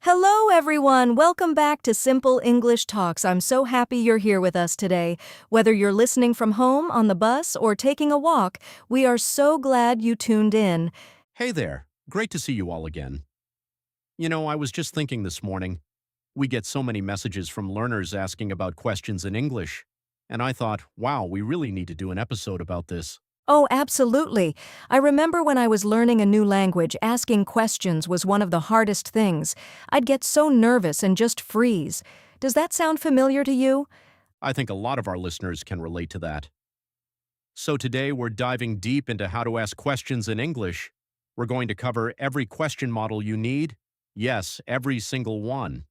Hello, everyone. Welcome back to Simple English Talks. I'm so happy you're here with us today. Whether you're listening from home, on the bus, or taking a walk, we are so glad you tuned in. Hey there. Great to see you all again. I was just thinking this morning, we get so many messages from learners asking about questions in English, and I thought, wow, we really need to do an episode about this. Oh, absolutely. I remember when I was learning a new language, asking questions was one of the hardest things. I'd get so nervous and just freeze. Does that sound familiar to you? I think a lot of our listeners can relate to that. So today we're diving deep into how to ask questions in English. We're going to cover every question model you need. Yes, every single one.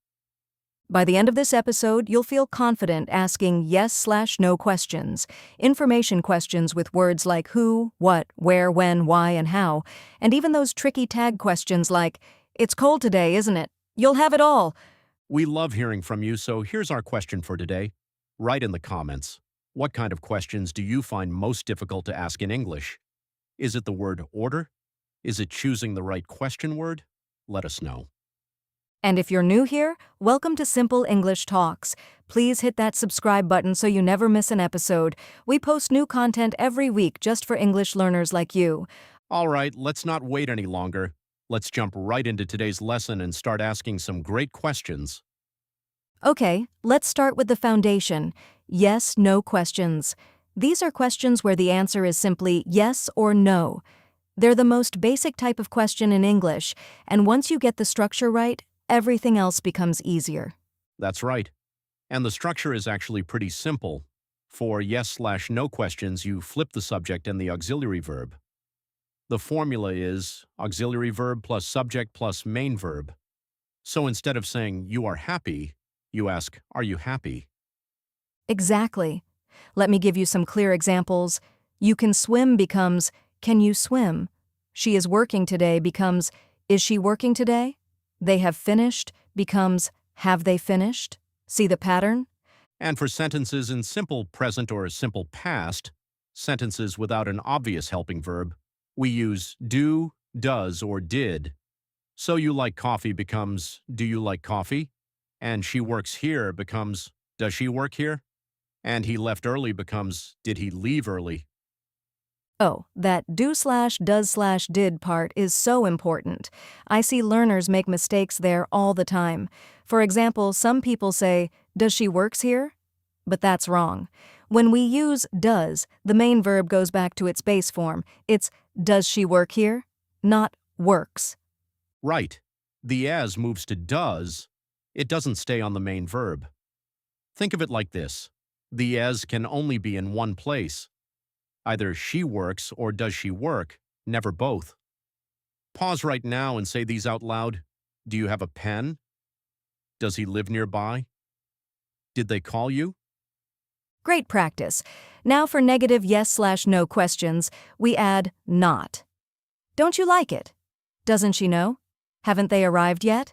By the end of this episode, you'll feel confident asking yes/no questions, information questions with words like who, what, where, when, why, and how, and even those tricky tag questions like, "It's cold today, isn't it?" You'll have it all. We love hearing from you, so here's our question for today. Write in the comments. What kind of questions do you find most difficult to ask in English? Is it the word order? Is it choosing the right question word? Let us know. And if you're new here, welcome to Simple English Talks. Please hit that subscribe button so you never miss an episode. We post new content every week just for English learners like you. All right, let's not wait any longer. Let's jump right into today's lesson and start asking some great questions. Okay, let's start with the foundation. Yes/no questions. These are questions where the answer is simply yes or no. They're the most basic type of question in English, and once you get the structure right, everything else becomes easier. That's right. And the structure is actually pretty simple. For yes/no questions, you flip the subject and the auxiliary verb. The formula is auxiliary verb plus subject plus main verb. So instead of saying, you are happy, you ask, are you happy? Exactly. Let me give you some clear examples. You can swim becomes, can you swim? She is working today becomes, is she working today? They have finished becomes, have they finished? See the pattern? And for sentences in simple present or simple past, sentences without an obvious helping verb, we use do, does, or did. So you like coffee becomes, do you like coffee? And she works here becomes, does she work here? And he left early becomes, did he leave early? Oh, that do/does/did part is so important. I see learners make mistakes there all the time. For example, some people say, does she works here? But that's wrong. When we use does, the main verb goes back to its base form. It's does she work here? Not works. Right. The as moves to does. It doesn't stay on the main verb. Think of it like this. The as can only be in one place. Either she works or does she work, never both. Pause right now and say these out loud. Do you have a pen? Does he live nearby? Did they call you? Great practice. Now for negative yes/no questions, we add not. Don't you like it? Doesn't she know? Haven't they arrived yet?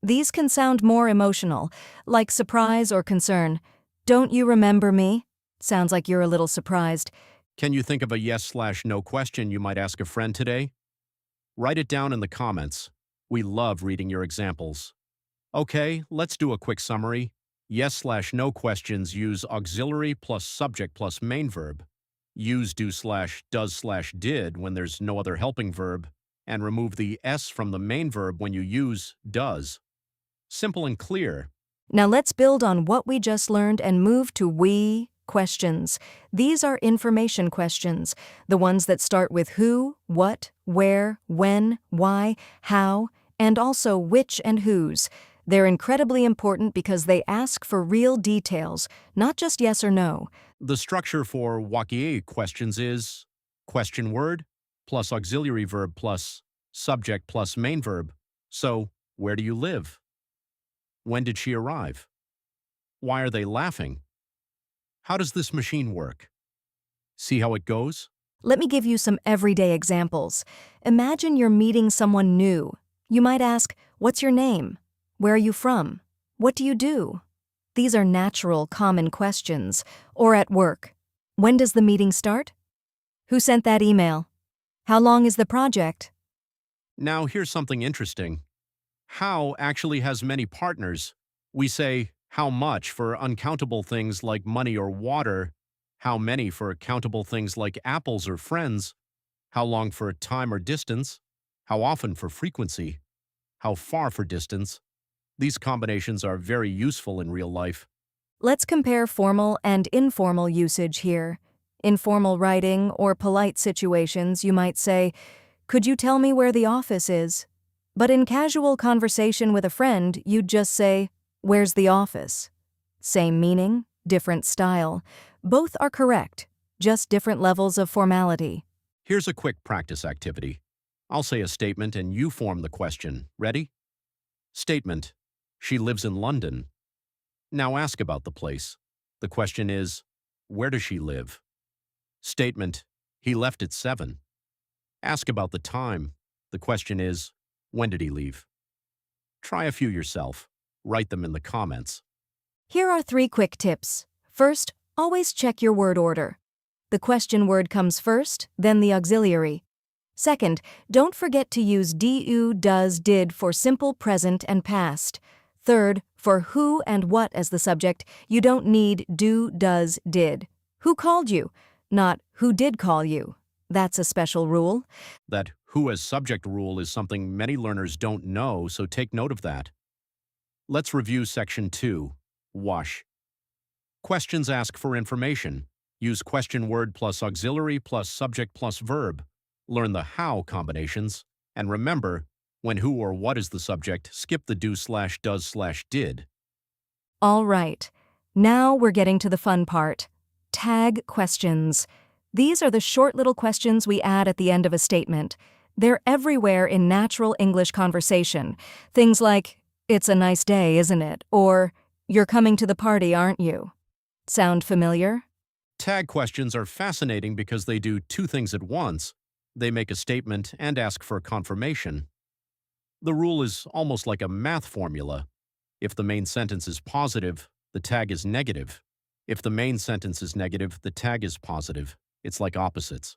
These can sound more emotional, like surprise or concern. Don't you remember me? Sounds like you're a little surprised. Can you think of a yes/no question you might ask a friend today? Write it down in the comments. We love reading your examples. Okay, let's do a quick summary. Yes/no questions use auxiliary plus subject plus main verb. Use do/does/did when there's no other helping verb, and remove the s from the main verb when you use does. Simple and clear. Now let's build on what we just learned and move to we questions. These are information questions, the ones that start with who, what, where, when, why, how, and also which and whose. They're incredibly important because they ask for real details, not just yes or no. The structure for wakie questions is question word plus auxiliary verb plus subject plus main verb. So, where do you live? When did she arrive? Why are they laughing? How does this machine work? See how it goes? Let me give you some everyday examples. Imagine you're meeting someone new. You might ask, what's your name? Where are you from? What do you do? These are natural, common questions. Or at work. When does the meeting start? Who sent that email? How long is the project? Now, here's something interesting. How actually has many partners. We say how much for uncountable things like money or water, how many for countable things like apples or friends, how long for time or distance, how often for frequency, how far for distance. These combinations are very useful in real life. Let's compare formal and informal usage here. In formal writing or polite situations, you might say, "Could you tell me where the office is?" But in casual conversation with a friend, you'd just say, "Where's the office?" Same meaning, different style. Both are correct, just different levels of formality. Here's a quick practice activity. I'll say a statement and you form the question. Ready? Statement. She lives in London. Now ask about the place. The question is, where does she live? Statement. He left at 7. Ask about the time. The question is, when did he leave? Try a few yourself. Write them in the comments. Here are 3 quick tips. First, always check your word order. The question word comes first, then the auxiliary. Second, don't forget to use do, does, did for simple present and past. Third, for who and what as the subject, you don't need do, does, did. Who called you? Not who did call you. That's a special rule. That who as subject rule is something many learners don't know, so take note of that. Let's review Section 2, Wash. Questions ask for information. Use question word plus auxiliary plus subject plus verb. Learn the how combinations. And remember, when who or what is the subject, skip the do/does/did. All right. Now we're getting to the fun part. Tag questions. These are the short little questions we add at the end of a statement. They're everywhere in natural English conversation. Things like, "It's a nice day, isn't it?" Or, "You're coming to the party, aren't you?" Sound familiar? Tag questions are fascinating because they do 2 things at once. They make a statement and ask for confirmation. The rule is almost like a math formula. If the main sentence is positive, the tag is negative. If the main sentence is negative, the tag is positive. It's like opposites.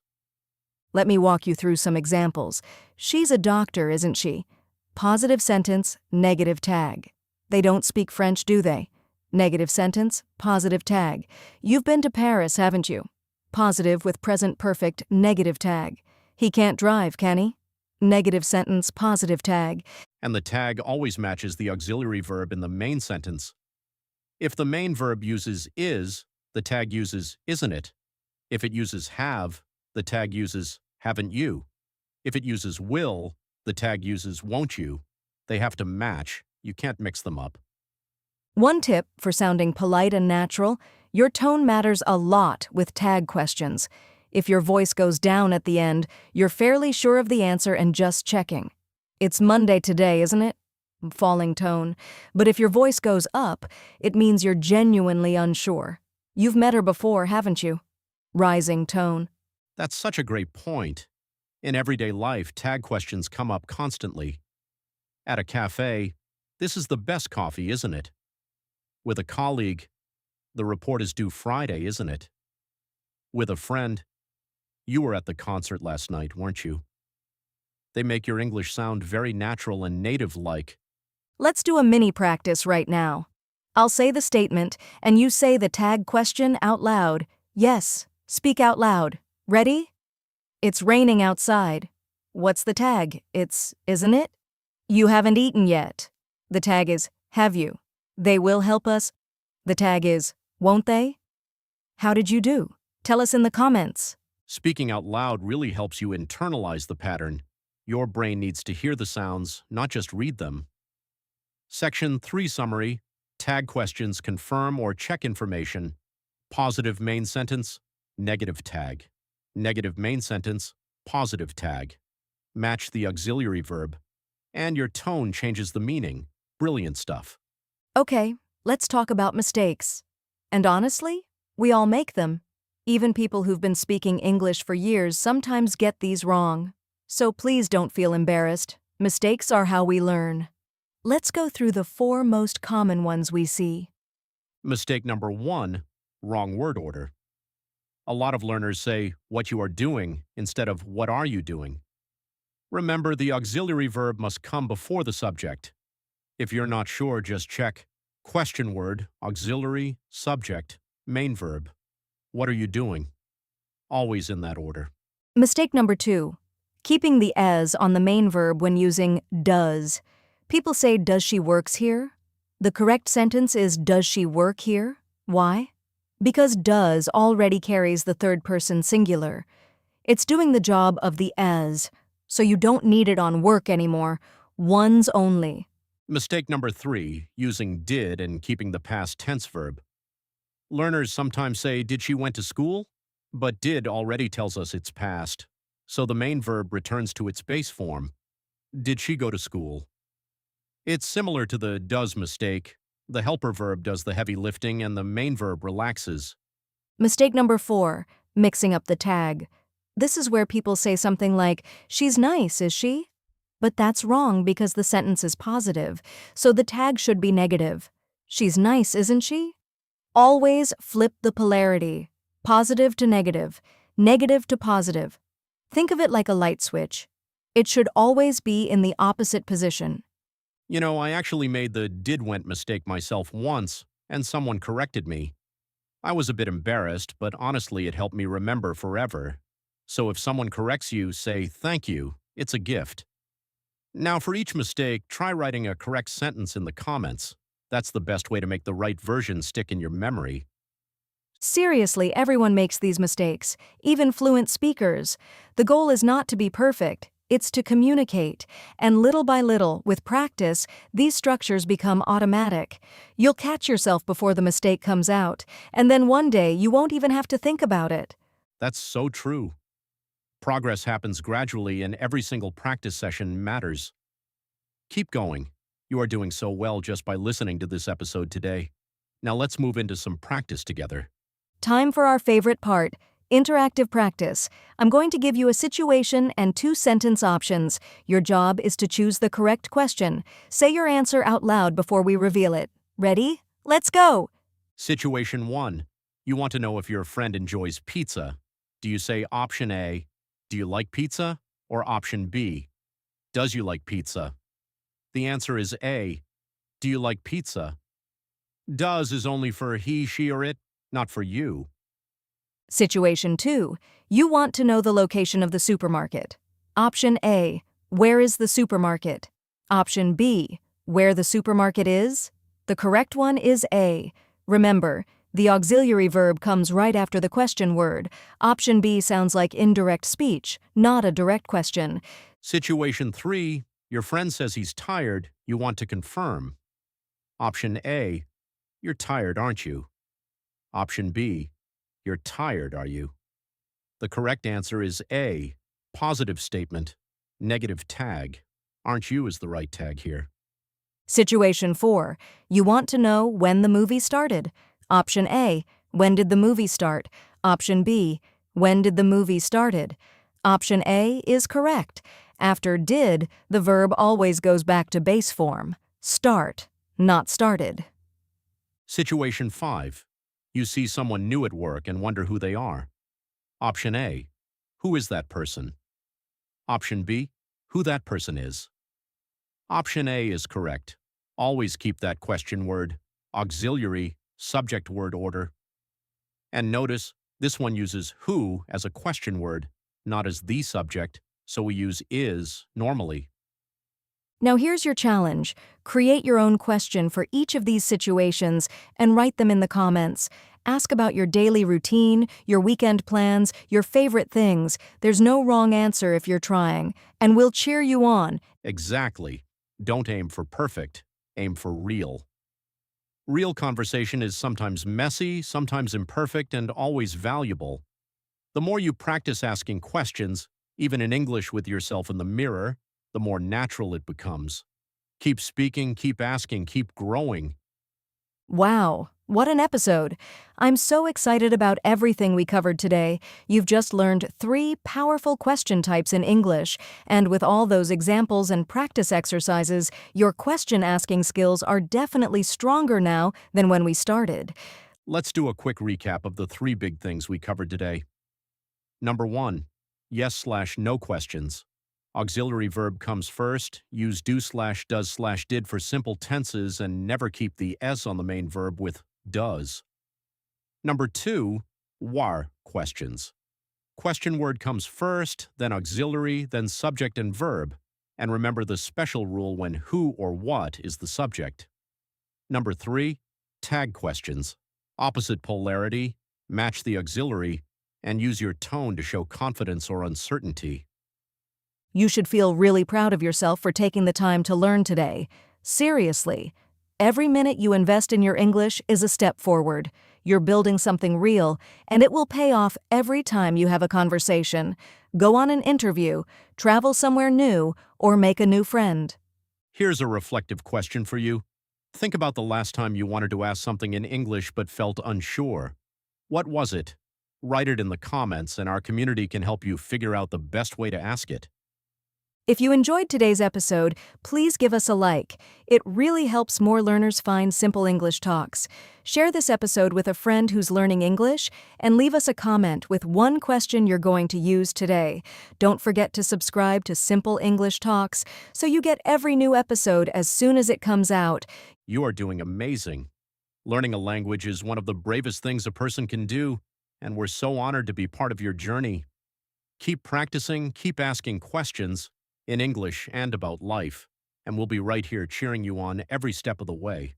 Let me walk you through some examples. She's a doctor, isn't she? Positive sentence, negative tag. They don't speak French, do they? Negative sentence, positive tag. You've been to Paris, haven't you? Positive with present perfect, negative tag. He can't drive, can he? Negative sentence, positive tag. And the tag always matches the auxiliary verb in the main sentence. If the main verb uses is, the tag uses isn't it. If it uses have, the tag uses haven't you. If it uses will, the tag uses won't you. They have to match. You can't mix them up. One tip for sounding polite and natural, your tone matters a lot with tag questions. If your voice goes down at the end, you're fairly sure of the answer and just checking. "It's Monday today, isn't it?" Falling tone. But if your voice goes up, it means you're genuinely unsure. You've met her before, haven't you? Rising tone. That's such a great point. In everyday life, tag questions come up constantly. At a cafe, "This is the best coffee, isn't it?" With a colleague, "The report is due Friday, isn't it?" With a friend, "You were at the concert last night, weren't you?" They make your English sound very natural and native-like. Let's do a mini practice right now. I'll say the statement, and you say the tag question out loud. Yes, speak out loud. Ready? "It's raining outside." What's the tag? It's, isn't it? "You haven't eaten yet." The tag is, have you? "They will help us." The tag is, won't they? How did you do? Tell us in the comments. Speaking out loud really helps you internalize the pattern. Your brain needs to hear the sounds, not just read them. Section 3 summary. Tag questions confirm or check information. Positive main sentence, negative tag. Negative main sentence, positive tag. Match the auxiliary verb. And your tone changes the meaning. Brilliant stuff. Okay, let's talk about mistakes. And honestly, we all make them. Even people who've been speaking English for years sometimes get these wrong. So please don't feel embarrassed. Mistakes are how we learn. Let's go through the 4 most common ones we see. Mistake number 1, wrong word order. A lot of learners say, "what you are doing," instead of "what are you doing?" Remember, the auxiliary verb must come before the subject. If you're not sure, just check question word, auxiliary, subject, main verb. What are you doing? Always in that order. Mistake number 2. Keeping the as on the main verb when using does. People say, does she works here? The correct sentence is, does she work here? Why? Because does already carries the third person singular. It's doing the job of the as, so you don't need it on work anymore. One's only. Mistake number 3, using did and keeping the past tense verb. Learners sometimes say, did she went to school? But did already tells us it's past, so the main verb returns to its base form. Did she go to school? It's similar to the does mistake. The helper verb does the heavy lifting and the main verb relaxes. Mistake number 4. Mixing up the tag. This is where people say something like, she's nice, is she? But that's wrong because the sentence is positive, so the tag should be negative. She's nice, isn't she? Always flip the polarity. Positive to negative, negative to positive. Think of it like a light switch. It should always be in the opposite position. You know, I actually made the did went mistake myself once, and someone corrected me. I was a bit embarrassed, but honestly it helped me remember forever. So if someone corrects you, say thank you. It's a gift. Now for each mistake, try writing a correct sentence in the comments. That's the best way to make the right version stick in your memory. Seriously, everyone makes these mistakes, even fluent speakers. The goal is not to be perfect, it's to communicate. And little by little, with practice, these structures become automatic. You'll catch yourself before the mistake comes out, and then one day you won't even have to think about it. That's so true. Progress happens gradually and every single practice session matters. Keep going. You are doing so well just by listening to this episode today. Now let's move into some practice together. Time for our favorite part, interactive practice. I'm going to give you a situation and 2 sentence options. Your job is to choose the correct question. Say your answer out loud before we reveal it. Ready? Let's go! Situation 1. You want to know if your friend enjoys pizza. Do you say option A, do you like pizza? Or option B, does you like pizza? The answer is A, do you like pizza? Does is only for he, she, or it, not for you. Situation 2. You want to know the location of the supermarket. Option A. Where is the supermarket? Option B. Where the supermarket is? The correct one is A. Remember, the auxiliary verb comes right after the question word. Option B sounds like indirect speech, not a direct question. Situation 3. Your friend says he's tired. You want to confirm. Option A. You're tired, aren't you? Option B. You're tired, are you? The correct answer is A. Positive statement. Negative tag. Aren't you is the right tag here. Situation 4. You want to know when the movie started. Option A. When did the movie start? Option B. When did the movie started? Option A is correct. After did, the verb always goes back to base form. Start, not started. Situation 5. You see someone new at work and wonder who they are. Option A. Who is that person? Option B. Who that person is. Option A is correct. Always keep that question word, auxiliary, subject word order. And notice, this one uses who as a question word, not as the subject, so we use is normally. Now here's your challenge. Create your own question for each of these situations and write them in the comments. Ask about your daily routine, your weekend plans, your favorite things. There's no wrong answer if you're trying, and we'll cheer you on. Exactly. Don't aim for perfect, aim for real. Real conversation is sometimes messy, sometimes imperfect, and always valuable. The more you practice asking questions, even in English with yourself in the mirror, the more natural it becomes. Keep speaking, keep asking, keep growing. Wow, what an episode! I'm so excited about everything we covered today. You've just learned 3 powerful question types in English, and with all those examples and practice exercises, your question-asking skills are definitely stronger now than when we started. Let's do a quick recap of the 3 big things we covered today. Number 1. Yes/no questions. Auxiliary verb comes first. Use do slash does slash did for simple tenses and never keep the S on the main verb with does. Number 2, war questions. Question word comes first, then auxiliary, then subject and verb. And remember the special rule when who or what is the subject. Number 3, tag questions. Opposite polarity, match the auxiliary, and use your tone to show confidence or uncertainty. You should feel really proud of yourself for taking the time to learn today. Seriously, every minute you invest in your English is a step forward. You're building something real, and it will pay off every time you have a conversation, go on an interview, travel somewhere new, or make a new friend. Here's a reflective question for you. Think about the last time you wanted to ask something in English but felt unsure. What was it? Write it in the comments, and our community can help you figure out the best way to ask it. If you enjoyed today's episode, please give us a like. It really helps more learners find Simple English Talks. Share this episode with a friend who's learning English, and leave us a comment with one question you're going to use today. Don't forget to subscribe to Simple English Talks so you get every new episode as soon as it comes out. You are doing amazing. Learning a language is one of the bravest things a person can do, and we're so honored to be part of your journey. Keep practicing, keep asking questions in English and about life, and we'll be right here cheering you on every step of the way.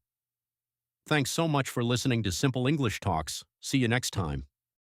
Thanks so much for listening to Simple English Talks. See you next time.